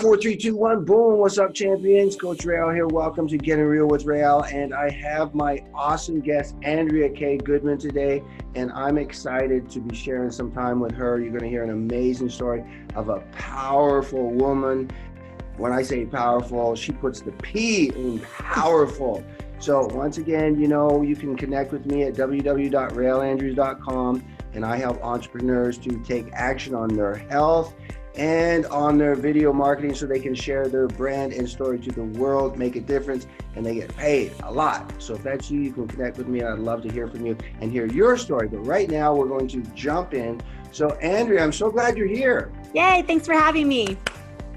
4, 3, 2, 1, boom. What's up, champions? Coach Rael here. Welcome to Getting Real with Rael. And I have my awesome guest, Andrea K. Goodman, today. And I'm excited to be sharing some time with her. You're going to hear an amazing story of a powerful woman. When I say powerful, she puts the P in powerful. So once again, you can connect with me at www.raelandrews.com. And I help entrepreneurs to take action on their health and on their video marketing so they can share their brand and story to the world, make a difference, and they get paid a lot. So if that's you, you can connect with me. I'd love to hear from you and hear your story. But right now we're going to jump in. So Andrea, I'm so glad you're here. Yay, thanks for having me.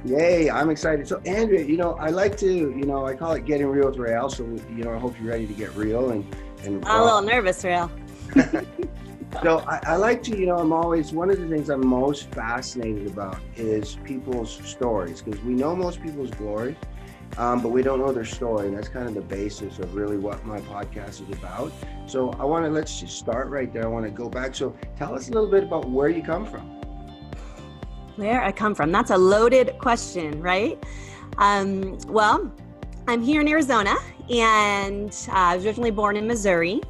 Yay, I'm excited. So Andrea, I like to, I call it Getting Real with Rael. So, I hope you're ready to get real and I'm a little nervous, Rael. So I like to, one of the things I'm most fascinated about is people's stories, because we know most people's glory, but we don't know their story. And that's kind of the basis of really what my podcast is about. So let's just start right there. I want to go back. So tell us a little bit about where you come from. Where I come from. That's a loaded question, right? Well, I'm here in Arizona, and I was originally born in Missouri.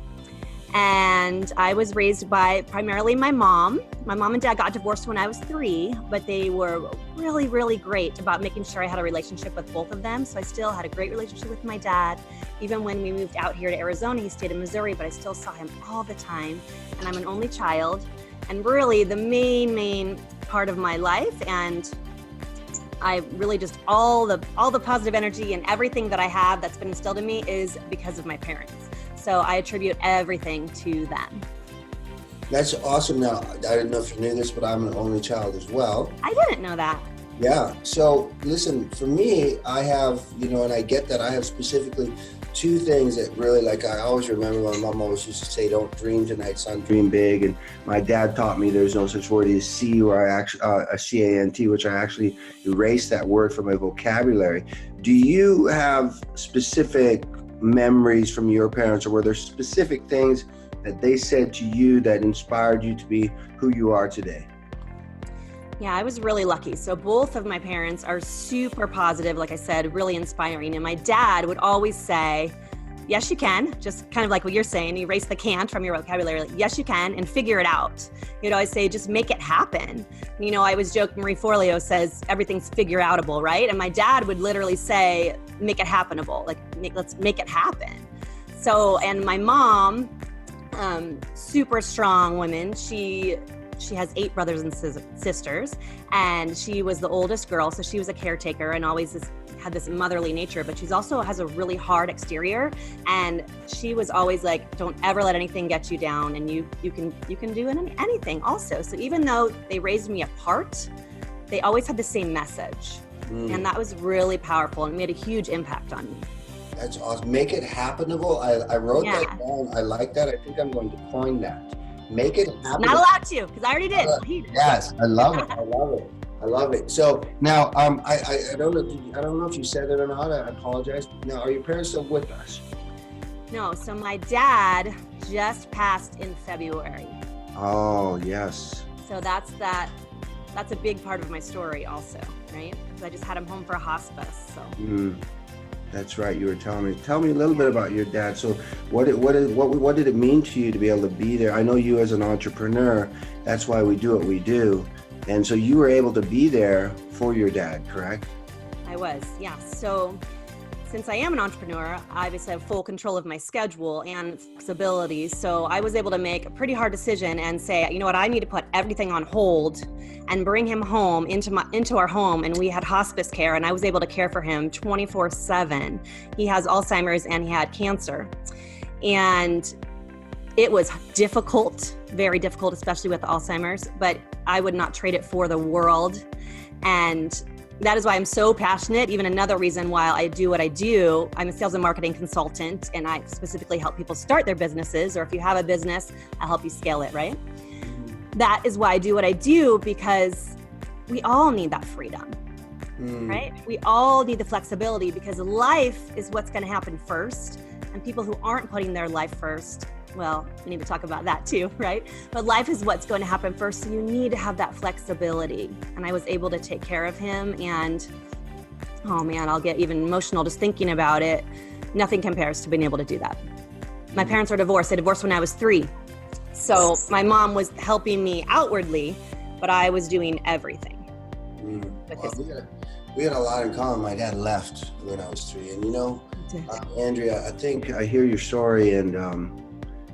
And I was raised by primarily my mom. My mom and dad got divorced when I was 3, but they were really, really great about making sure I had a relationship with both of them. So I still had a great relationship with my dad. Even when we moved out here to Arizona, he stayed in Missouri, but I still saw him all the time. And I'm an only child. And really the main part of my life, and I really just all the positive energy and everything that I have that's been instilled in me is because of my parents. So I attribute everything to them. That's awesome. Now, I didn't know if you knew this, but I'm an only child as well. I didn't know that. Yeah. So listen, for me, I have, and I get that I have specifically 2 things that really, I always remember my mom always used to say, don't dream tonight, son, dream big. And my dad taught me there's no such word as C, where I actually, a C-A-N-T, which I actually erased that word from my vocabulary. Do you have specific memories from your parents, or were there specific things that they said to you that inspired you to be who you are today? Yeah, I was really lucky. So both of my parents are super positive, like I said, really inspiring. And my dad would always say, yes, you can. Just kind of like what you're saying, erase the can't from your vocabulary. Like, yes, you can, and figure it out. He'd always say, just make it happen. I was joking, Marie Forleo says, everything's figure outable, right? And my dad would literally say, make it happenable. Let's make it happen. So, and my mom, super strong woman. She has 8 brothers and sisters, and she was the oldest girl. So she was a caretaker and always had this motherly nature, but she's also has a really hard exterior. And she was always like, don't ever let anything get you down. And you can do anything also. So even though they raised me apart, they always had the same message. And that was really powerful and made a huge impact on me. That's awesome. Make it happenable. I wrote that down. I like that. I think I'm going to coin that. Make it happen. Not allowed to, because I already did. Yes, I love it. I love it. So now, I don't know if you said it or not. I apologize. Now, are your parents still with us? No. So my dad just passed in February. Oh, yes. So that's a big part of my story also, right? Because I just had him home for a hospice. So. That's right. You were telling me. Tell me a little bit about your dad. So what did it mean to you to be able to be there? I know you as an entrepreneur, that's why we do what we do. And so you were able to be there for your dad, correct? I was, yeah. So since I am an entrepreneur, I obviously have full control of my schedule and flexibility. So I was able to make a pretty hard decision and say, you know what, I need to put everything on hold and bring him home into our home. And we had hospice care, and I was able to care for him 24/7. He has Alzheimer's and he had cancer. And it was difficult, very difficult, especially with Alzheimer's, but I would not trade it for the world. And that is why I'm so passionate. Even another reason why I do what I do, I'm a sales and marketing consultant, and I specifically help people start their businesses, or if you have a business, I'll help you scale it, right? That is why I do what I do, because we all need that freedom, right? We all need the flexibility, because life is what's going to happen first. And people who aren't putting their life first, well, we need to talk about that too, right? But life is what's going to happen first. So you need to have that flexibility. And I was able to take care of him. And oh man, I'll get even emotional just thinking about it. Nothing compares to being able to do that. My parents are divorced. They divorced when I was 3. So my mom was helping me outwardly, but I was doing everything. Well, we had a lot in common. My dad left when I was 3. And, Andrea, I think I hear your story, and,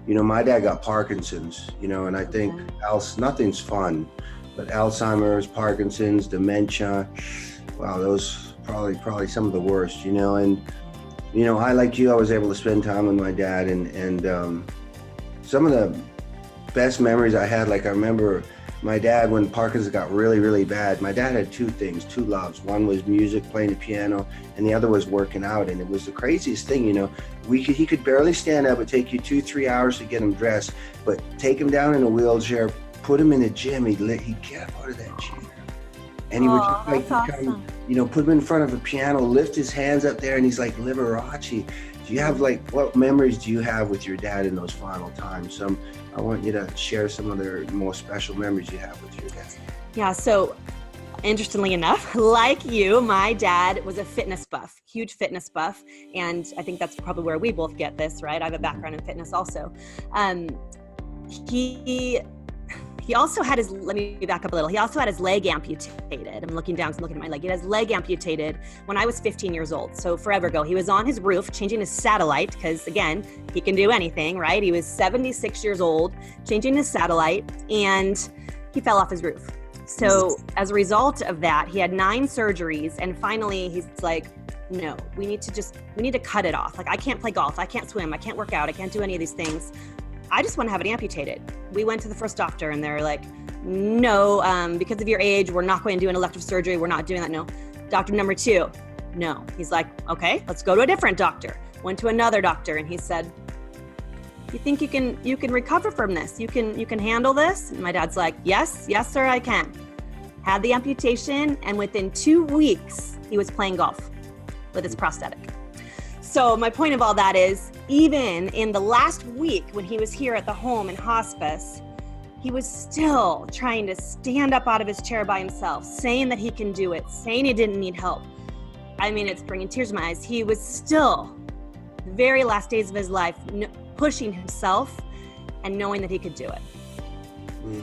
my dad got Parkinson's, and I think nothing's fun, but Alzheimer's, Parkinson's, dementia, wow, those probably some of the worst, and, I, like you, I was able to spend time with my dad, and some of the best memories I had, like I remember my dad, when Parkinson's got really, really bad, my dad had 2 loves. One was music, playing the piano, and the other was working out. And it was the craziest thing, he could barely stand up. It'd take you 2-3 hours to get him dressed, but take him down in a wheelchair, put him in the gym, he'd get up out of that chair. And he would just awesome. put him in front of a piano, lift his hands up there, and he's like Liberace. Do you have what memories do you have with your dad in those final times? I want you to share some of the most special memories you have with your dad. Yeah, so interestingly enough, like you, my dad was a fitness buff, huge fitness buff. And I think that's probably where we both get this, right? I have a background in fitness also. He also had let me back up a little. He also had his leg amputated. I'm looking down, so I'm looking at my leg. He had his leg amputated when I was 15 years old. So forever ago, he was on his roof changing his satellite, because again, he can do anything, right? He was 76 years old, changing his satellite, and he fell off his roof. So as a result of that, he had 9 surgeries, and finally he's like, no, we need to cut it off. Like, I can't play golf, I can't swim, I can't work out, I can't do any of these things. I just want to have it amputated. We went to the first doctor, and they're like, no, because of your age, we're not going to do an elective surgery. We're not doing that. No. Doctor number 2, no. He's like, okay, let's go to a different doctor. Went to another doctor, and he said, you think you can recover from this? You can handle this? And my dad's like, yes, sir, I can. Had the amputation, and within 2 weeks, he was playing golf with his prosthetic. So my point of all that is, even in the last week when he was here at the home in hospice, he was still trying to stand up out of his chair by himself, saying that he can do it, saying he didn't need help. I mean, it's bringing tears to my eyes. He was still, the very last days of his life, pushing himself and knowing that he could do it.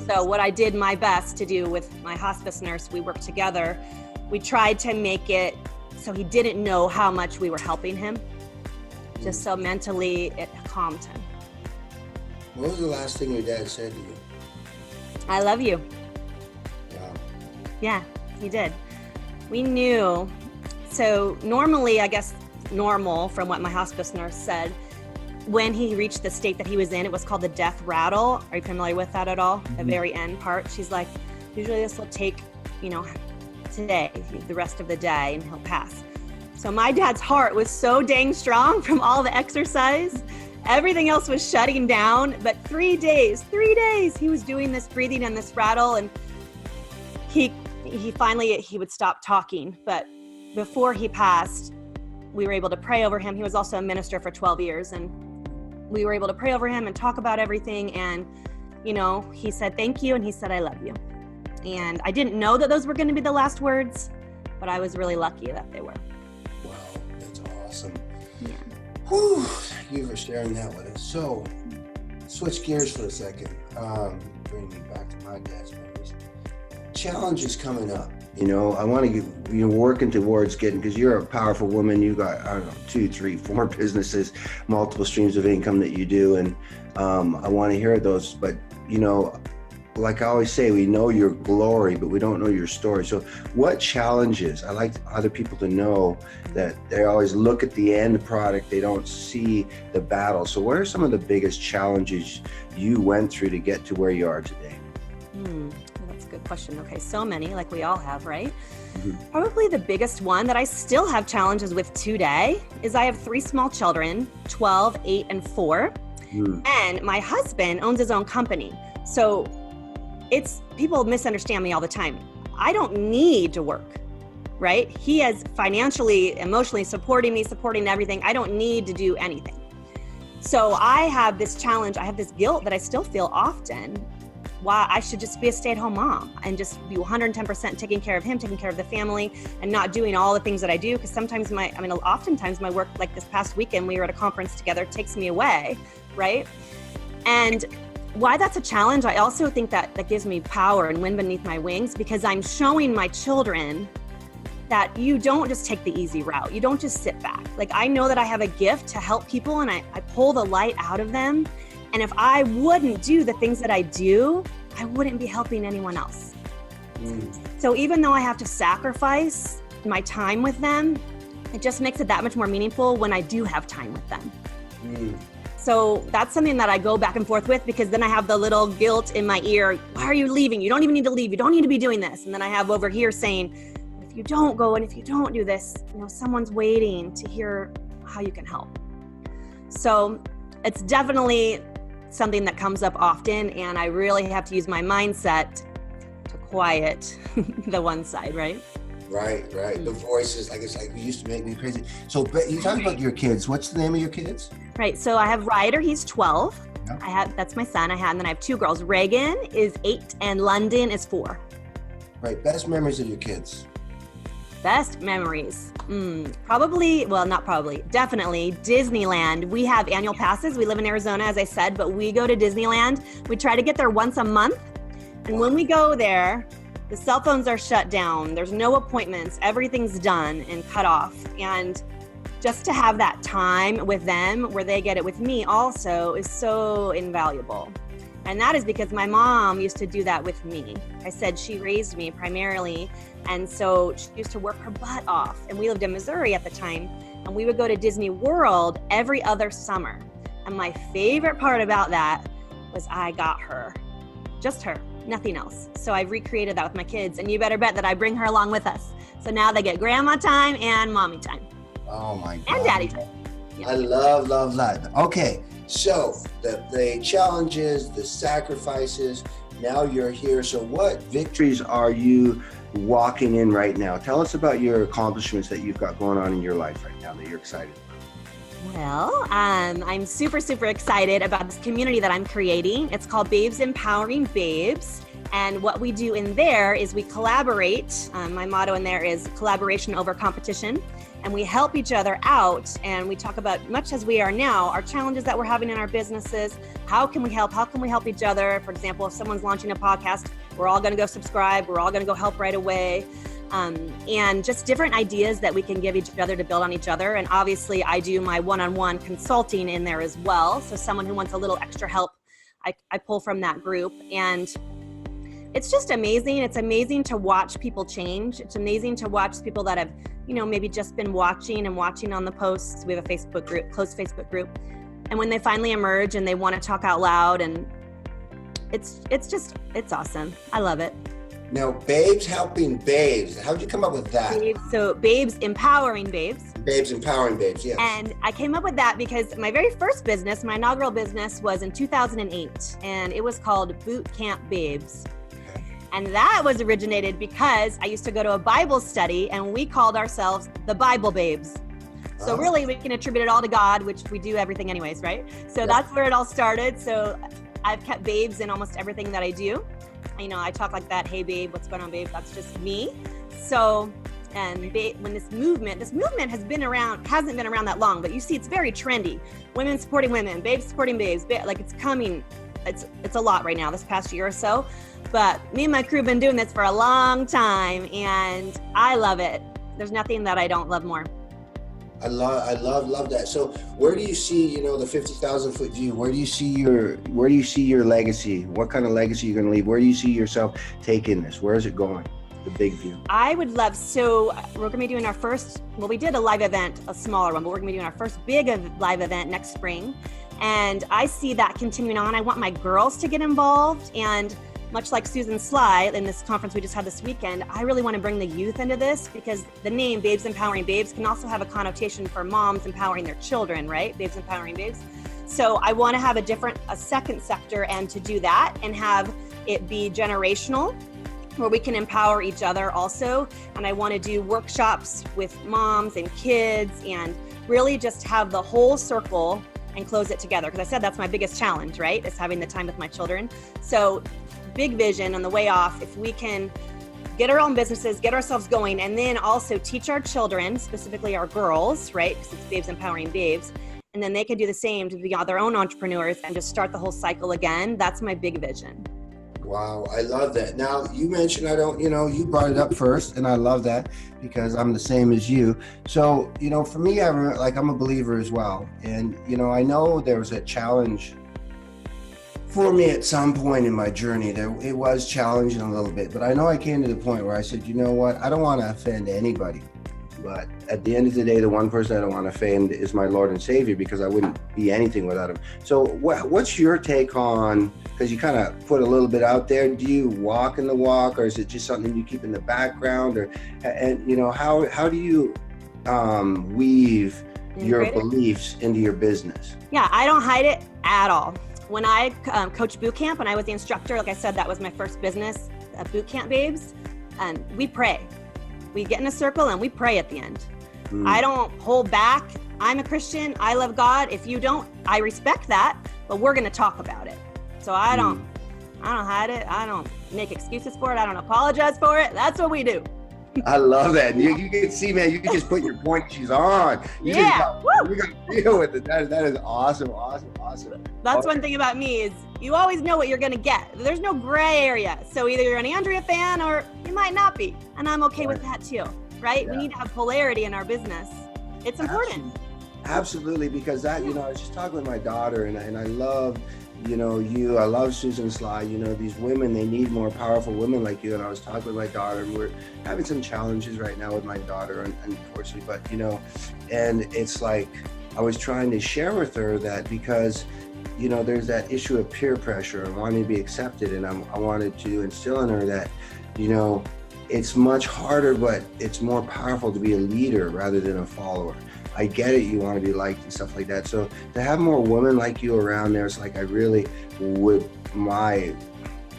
So what I did my best to do with my hospice nurse, we worked together. We tried to make it so he didn't know how much we were helping him. Just so mentally it calmed him. What was the last thing your dad said to you? I love you. Yeah, he did. We knew. So normally, I guess normal from what my hospice nurse said, when he reached the state that he was in, it was called the death rattle. Are you familiar with that at all? Mm-hmm. The very end part. She's like, usually this will take, today, the rest of the day, and he'll pass. So my dad's heart was so dang strong from all the exercise. Everything else was shutting down. But 3 days, he was doing this breathing and this rattle. And he finally would stop talking. But before he passed, we were able to pray over him. He was also a minister for 12 years. And we were able to pray over him and talk about everything. And, he said, thank you. And he said, I love you. And I didn't know that those were going to be the last words, but I was really lucky that they were. Awesome. Yeah. Whew, thank you for sharing that with us. So, switch gears for a second. Bring me back to my dad's memories. Challenges coming up. I want to get, you're working towards getting, because you're a powerful woman. You got, 2, 3, 4 businesses, multiple streams of income that you do. And I want to hear those. But, like I always say, we know your glory, but we don't know your story. So what challenges? I like other people to know that they always look at the end product. They don't see the battle. So what are some of the biggest challenges you went through to get to where you are today? That's a good question. Okay, so many, like we all have, right? Mm-hmm. Probably the biggest one that I still have challenges with today is I have 3 small children, 12, 8, and 4. And my husband owns his own company. So people misunderstand me all the time. I don't need to work, right? He is financially, emotionally supporting me, supporting everything. I don't need to do anything. So I have this challenge, I have this guilt that I still feel often why I should just be a stay-at-home mom and just be 110% taking care of him, taking care of the family, and not doing all the things that I do. Because oftentimes my work, like this past weekend, we were at a conference together, takes me away, right? And why that's a challenge, I also think that gives me power and wind beneath my wings, because I'm showing my children that you don't just take the easy route. You don't just sit back. Like, I know that I have a gift to help people, and I pull the light out of them. And if I wouldn't do the things that I do, I wouldn't be helping anyone else. So even though I have to sacrifice my time with them, it just makes it that much more meaningful when I do have time with them. So that's something that I go back and forth with, because then I have the little guilt in my ear. Why are you leaving? You don't even need to leave. You don't need to be doing this. And then I have over here saying, if you don't go and if you don't do this, someone's waiting to hear how you can help. So it's definitely something that comes up often, and I really have to use my mindset to quiet the one side, right? Right. The voices, it's like, used to make me crazy. So you talk about your kids. What's the name of your kids? Right. So I have Ryder, he's 12. Yeah. That's my son. And then I have 2 girls. Reagan is 8 and London is 4. Right. Best memories of your kids. Best memories. Definitely Disneyland. We have annual passes. We live in Arizona, as I said, but we go to Disneyland. We try to get there once a month. And when we go there, the cell phones are shut down. There's no appointments. Everything's done and cut off. And just to have that time with them where they get it with me also is so invaluable. And that is because my mom used to do that with me. I said she raised me primarily. And so she used to work her butt off. And we lived in Missouri at the time. And we would go to Disney World every other summer. And my favorite part about that was I got her. Just her, nothing else. So I've recreated that with my kids. And you better bet that I bring her along with us. So now they get grandma time and mommy time. Oh my God. And daddy time. Yeah. I love that. Okay. So the challenges, the sacrifices, now you're here. So what victories are you walking in right now? Tell us about your accomplishments that you've got going on in your life right now that you're excited about. Well, I'm super excited about this community that I'm creating. It's called Babes Empowering Babes. And what we do in there is we collaborate. My motto in there is collaboration over competition. And we help each other out, and we talk about, much as we are now, our challenges that we're having in our businesses. How can we help? How can we help each other? For example, if someone's launching a podcast, we're all going to go subscribe. We're all going to go help right away. And just different ideas that we can give each other to build on each other. And obviously, I do my one-on-one consulting in there as well. So someone who wants a little extra help, I pull from that group. And it's just amazing. It's amazing to watch people change. It's amazing to watch people that have, maybe just been watching on the posts. We have a Facebook group, closed Facebook group. And when they finally emerge and they want to talk out loud, and it's awesome. I love it. Now, Babes Helping Babes. How'd you come up with that? So Babes Empowering Babes. Babes Empowering Babes, yes. And I came up with that because my very first business, my inaugural business, was in 2008. And it was called Boot Camp Babes. And that was originated because I used to go to a Bible study and we called ourselves the Bible Babes. So really we can attribute it all to God, which we do everything anyways, right? So that's where it all started. So I've kept babes in almost everything that I do. I talk like that, hey babe, what's going on babe? That's just me. So, and when this movement hasn't been around that long, but you see it's very trendy. Women supporting women, babes supporting babes, like it's coming. It's a lot right now, this past year or so. But me and my crew have been doing this for a long time, and I love it. There's nothing that I don't love more. I love that. So where do you see, the 50,000 foot view? Where do you see your legacy? What kind of legacy you're going to leave? Where do you see yourself taking this? Where is it going? The big view. I would love, so we're going to be doing our first, we did a live event, a smaller one, but we're going to be doing our first big live event next spring. And I see that continuing on. I want my girls to get involved, and much like Susan Sly in this conference we just had this weekend, I really want to bring the youth into this, because the name Babes Empowering Babes can also have a connotation for moms empowering their children, right? Babes Empowering Babes. So I want to have a second sector, and to do that and have it be generational, where we can empower each other also. And I want to do workshops with moms and kids, and really just have the whole circle and close it together. Because I said that's my biggest challenge, right? Is having the time with my children. So big vision on the way off, if we can get our own businesses, get ourselves going, and then also teach our children, specifically our girls, right? Because it's Babes Empowering Babes. And then they can do the same to be their own entrepreneurs and just start the whole cycle again. That's my big vision. Wow, I love that. Now, you mentioned you brought it up first, and I love that because I'm the same as you. So, for me, I'm a believer as well. And, I know there was a challenge for me at some point in my journey. It was challenging a little bit, but I know I came to the point where I said, you know what, I don't want to offend anybody. But at the end of the day, the one person I don't want to offend is my Lord and Savior, because I wouldn't be anything without him. So what's your take on, because you kind of put a little bit out there, do you walk in the walk, or is it just something you keep in the background? How do you weave your beliefs into your business? Yeah, I don't hide it at all. When I coached boot camp, when I was the instructor, like I said, that was my first business, Boot Camp Babes, and we pray. We get in a circle and we pray at the end. I don't hold back. I'm a Christian. I love God. If you don't, I respect that, but we're going to talk about it. So I don't hide it. I don't make excuses for it. I don't apologize for it. That's what we do. I love that. You can see, man, you can just put your point she's on. You got to deal with it. That is awesome. That's one thing about me is you always know what you're going to get. There's no gray area. So either you're an Andrea fan or you might not be. And I'm okay with that too, right? Yeah. We need to have polarity in our business. It's important. Absolutely, because that, I was just talking with my daughter, and I love, I love Susan Sly. These women, they need more powerful women like you. And I was talking with my daughter, and we're having some challenges right now with my daughter, unfortunately. But, and it's like, I was trying to share with her that because, there's that issue of peer pressure and wanting to be accepted. And I wanted to instill in her that, it's much harder, but it's more powerful to be a leader rather than a follower. I get it, you want to be liked and stuff like that. So to have more women like you around there, it's like I really would, my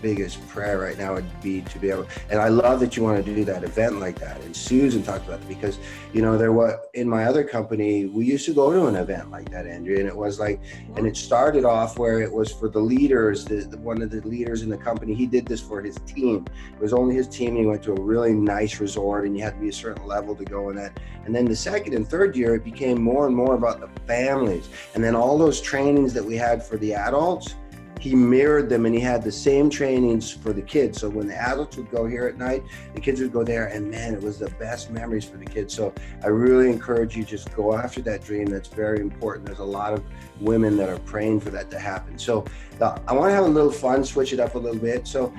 biggest prayer right now would be to be able, and I love that you want to do that event like that. And Susan talked about it because, there was, in my other company, we used to go to an event like that, Andrea, and it was like, and it started off where it was for the leaders, one of the leaders in the company, he did this for his team. It was only his team. He went to a really nice resort, and you had to be a certain level to go in that. And then the second and third year, it became more and more about the families. And then all those trainings that we had for the adults, he mirrored them, and he had the same trainings for the kids. So when the adults would go here at night, the kids would go there, and man, it was the best memories for the kids. So I really encourage you, just go after that dream. That's very important. There's a lot of women that are praying for that to happen. So I want to have a little fun, switch it up a little bit. So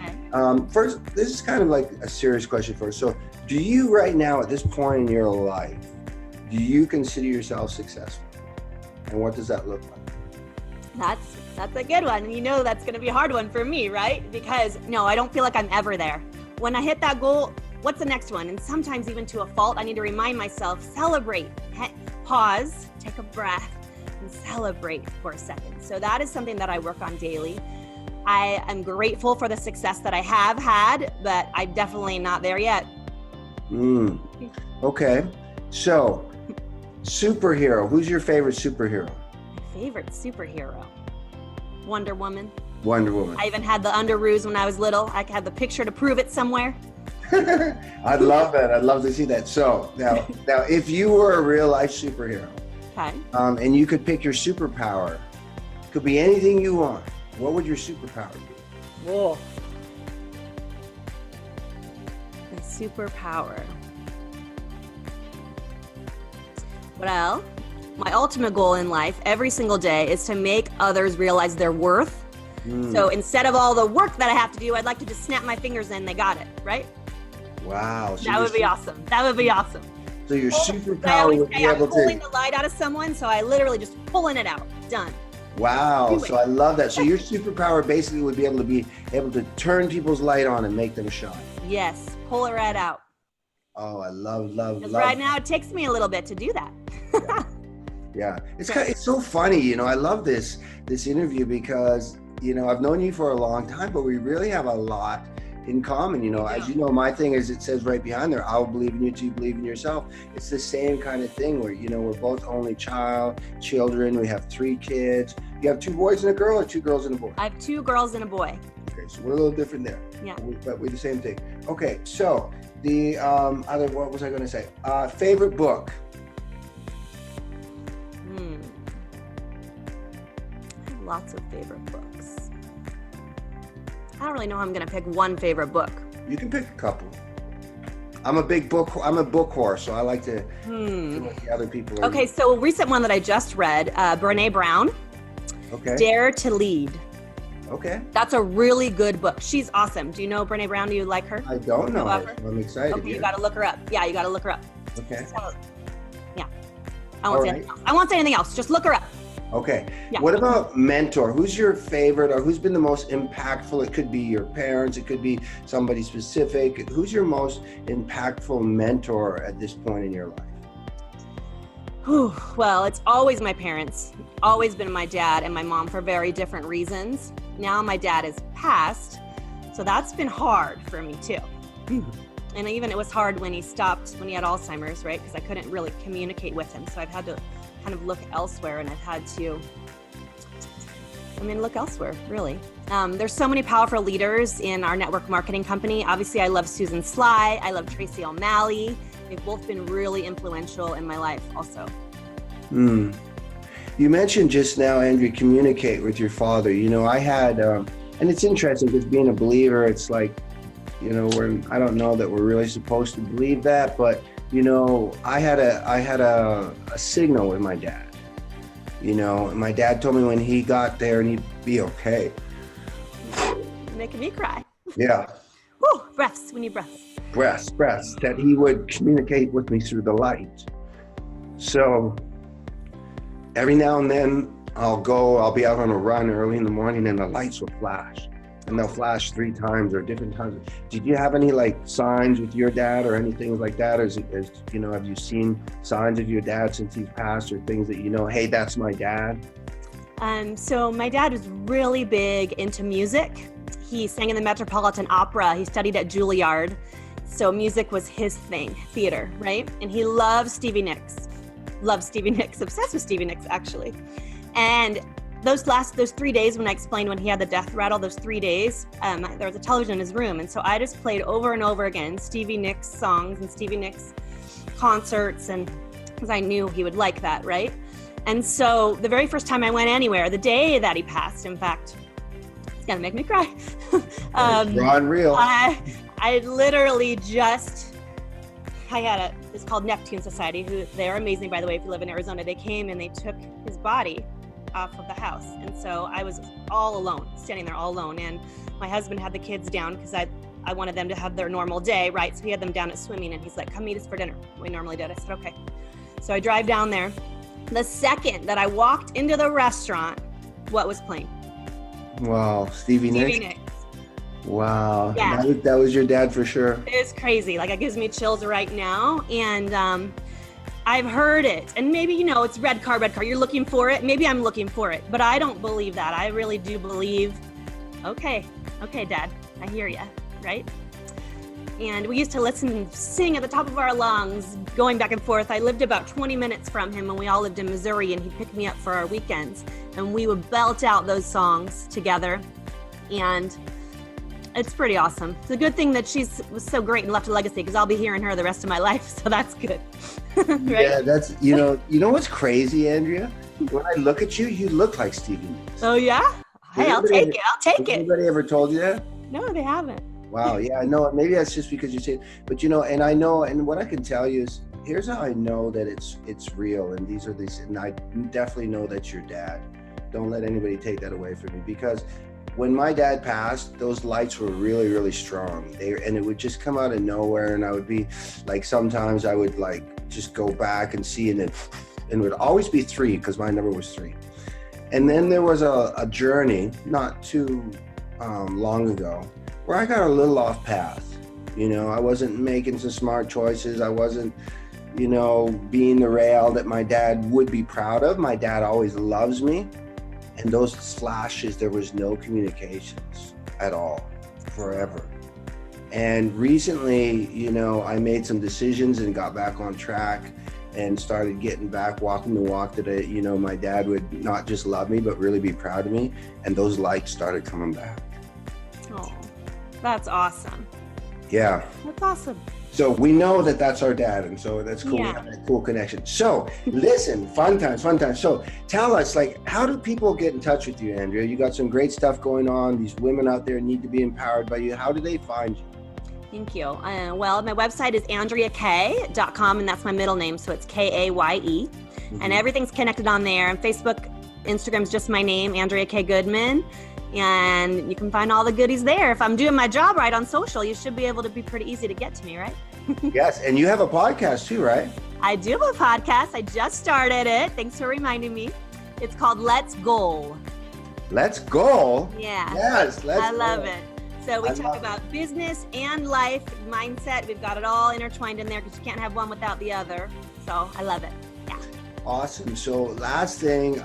first, this is kind of like a serious question first. So do you right now, at this point in your life, do you consider yourself successful? And what does that look like? That's a good one. That's going to be a hard one for me, right? Because no, I don't feel like I'm ever there. When I hit that goal, what's the next one? And sometimes even to a fault, I need to remind myself, celebrate, pause, take a breath, and celebrate for a second. So that is something that I work on daily. I am grateful for the success that I have had, but I'm definitely not there yet. Okay. So, superhero. Who's your favorite superhero? My favorite superhero? Wonder Woman. Wonder Woman. I even had the underoos when I was little. I had the picture to prove it somewhere. I'd love that. I'd love to see that. So now if you were a real life superhero, okay, and you could pick your superpower, could be anything you want, what would your superpower be? Whoa. The superpower. Well, my ultimate goal in life every single day is to make others realize their worth. So instead of all the work that I have to do, I'd like to just snap my fingers and they got it, right? Wow. So that would be awesome. That would be awesome. So your superpower would be able to... pulling the light out of someone, so I literally just pulling it out. Done. Wow. So I love that. So your superpower basically would be able to turn people's light on and make them shine. Yes. Pull it right out. Oh, I love. Right now it takes me a little bit to do that. Yeah. It's so funny, I love this interview because, I've known you for a long time, but we really have a lot in common. As you know, my thing is, it says right behind there, I'll believe in you till you believe in yourself. It's the same kind of thing where, we're both only children. We have 3 kids. You have 2 boys and a girl, or 2 girls and a boy? I have 2 girls and a boy. Okay, so we're a little different there. Yeah. But we're the same thing. Okay, so the what was I going to say? Favorite book? I have lots of favorite books. I don't really know how I'm going to pick one favorite book. You can pick a couple. I'm a book horse, so I like to see what the other people are. Okay, so a recent one that I just read, Brené Brown, Okay. Dare to Lead. Okay. That's a really good book. She's awesome. Do you know Brené Brown? Do you like her? I don't know About her. her? I'm excited. Okay, you got to look her up. Yeah, you got to look her up. Okay. So, yeah. I won't say anything else. I won't say anything else. Just look her up. Okay. Yeah. What about mentor? Who's your favorite, or who's been the most impactful? It could be your parents. It could be somebody specific. Who's your most impactful mentor at this point in your life? Well, it's always my parents. Always been my dad and my mom for very different reasons. Now my dad is passed, so that's been hard for me too. And even it was hard when he had Alzheimer's, right? Because I couldn't really communicate with him. So I've had to kind of look elsewhere, and I've had to, look elsewhere, really. There's so many powerful leaders in our network marketing company. Obviously, I love Susan Sly. I love Tracy O'Malley. They've both been really influential in my life also. You mentioned just now, Andrea, communicate with your father. You know, I had, and it's interesting because being a believer, it's like, you know, I don't know that we're really supposed to believe that, but you know, I had a signal with my dad. You know, and my dad told me when he got there and he'd be okay. Making me cry. Yeah. Whew, breaths, we need breaths. Breaths, that he would communicate with me through the light. So every now and then I'll be out on a run early in the morning and the lights will flash. And they'll flash 3 times or different times. Did you have any like signs with your dad or anything like that? Or you know, have you seen signs of your dad since he's passed, or things that you know, hey, that's my dad? So my dad was really big into music. He sang in the Metropolitan Opera. He studied at Juilliard. So music was his thing, theater, right? And he loved Stevie Nicks. Obsessed with Stevie Nicks, actually. And those 3 days when I explained when he had the death rattle, those 3 days, there was a television in his room. And so I just played over and over again Stevie Nicks songs and Stevie Nicks concerts, and because I knew he would like that, right? And so the very first time I went anywhere, the day that he passed, in fact, it's gonna make me cry. Raw and real. I literally it's called Neptune Society, they're amazing, by the way. If you live in Arizona, they came and they took his body off of the house. And so I was all alone, standing there all alone. And my husband had the kids down because I wanted them to have their normal day, right? So he had them down at swimming, and he's like, come meet us for dinner. We normally did. I said, okay. So I drive down there. The second that I walked into the restaurant, what was playing? Wow, Stevie Nicks. Wow. Yeah. That was your dad for sure. It's crazy. Like, it gives me chills right now. And I've heard it. And maybe, you know, it's red car. You're looking for it. Maybe I'm looking for it. But I don't believe that. I really do believe, okay, Dad, I hear you, right? And we used to sing at the top of our lungs, going back and forth. I lived about 20 minutes from him, and we all lived in Missouri, and he'd pick me up for our weekends. And we would belt out those songs together. And it's pretty awesome. It's a good thing that was so great and left a legacy, because I'll be hearing her the rest of my life. So that's good. Right? Yeah, that's, you know what's crazy, Andrea? When I look at you, you look like Stevie Nicks. Oh, yeah? Hey, I'll take it. Has anybody ever told you that? No, they haven't. Wow. Yeah, I know. Maybe that's just because you say it. But, you know, and I know, and what I can tell you is, here's how I know that it's real. And and I definitely know that's your dad. Don't let anybody take that away from me, because when my dad passed, those lights were really, really strong. And it would just come out of nowhere. And I would be like, sometimes I would like just go back and see, and it would always be 3, because my number was 3. And then there was a journey not too long ago where I got a little off path. You know, I wasn't making some smart choices. I wasn't, you know, being the rail that my dad would be proud of. My dad always loves me. And those flashes, there was no communications at all, forever. And recently, you know, I made some decisions and got back on track. and started getting back, walking the walk that my dad would not just love me, but really be proud of me. And those lights started coming back. Oh, that's awesome. Yeah. That's awesome. So we know that that's our dad, and so that's cool. Yeah. We have that cool connection. So listen, fun times. So tell us, how do people get in touch with you, Andrea? You got some great stuff going on. These women out there need to be empowered by you. How do they find you? Thank you. Well, my website is AndreaKay.com, and that's my middle name, so it's Kaye. Mm-hmm. And everything's connected on there. And Facebook, Instagram's just my name, Andrea K. Goodman. And you can find all the goodies there. If I'm doing my job right on social, you should be able to be pretty easy to get to me, right? Yes, and you have a podcast too, right? I do have a podcast. I just started it. Thanks for reminding me. It's called Let's Goal. Let's go. Yeah. Yes, I love it. So we talk about business and life, mindset. We've got it all intertwined in there because you can't have one without the other. So I love it. Yeah. Awesome. So last thing,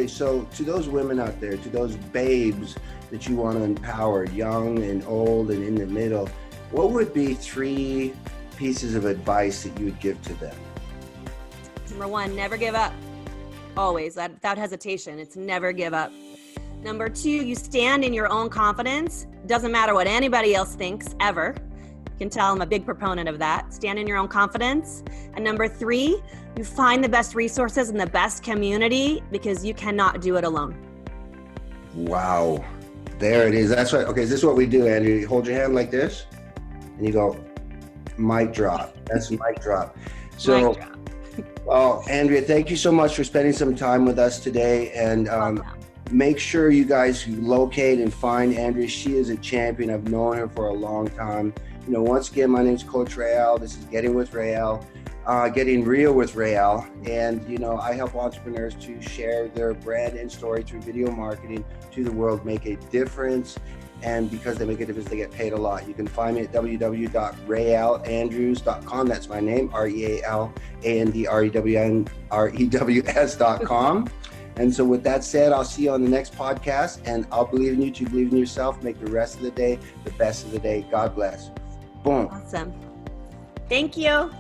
so to those women out there, to those babes that you want to empower, young and old and in the middle, what would be 3 pieces of advice that you would give to them? Number 1, never give up. Always, without hesitation. It's never give up. Number 2, you stand in your own confidence. Doesn't matter what anybody else thinks, ever. You can tell I'm a big proponent of that. Stand in your own confidence. And number 3, you find the best resources and the best community because you cannot do it alone. Wow. There it is. That's right. Okay, this is what we do, Andrew. You hold your hand like this and you go, mic drop. That's mic drop. So, Mic drop. well, Andrea, thank you so much for spending some time with us today. And make sure you guys locate and find Andrea. She is a champion. I've known her for a long time. Once again, my name is Coach Rael. This is Getting with Rael, Getting Real with Rael. And, I help entrepreneurs to share their brand and story through video marketing to the world, make a difference. And because they make a difference, they get paid a lot. You can find me at www.raelandrews.com. That's my name, RealAndrews.com. And so with that said, I'll see you on the next podcast, and I'll believe in you to believe in yourself. Make the rest of the day the best of the day. God bless. Boom. Awesome. Thank you.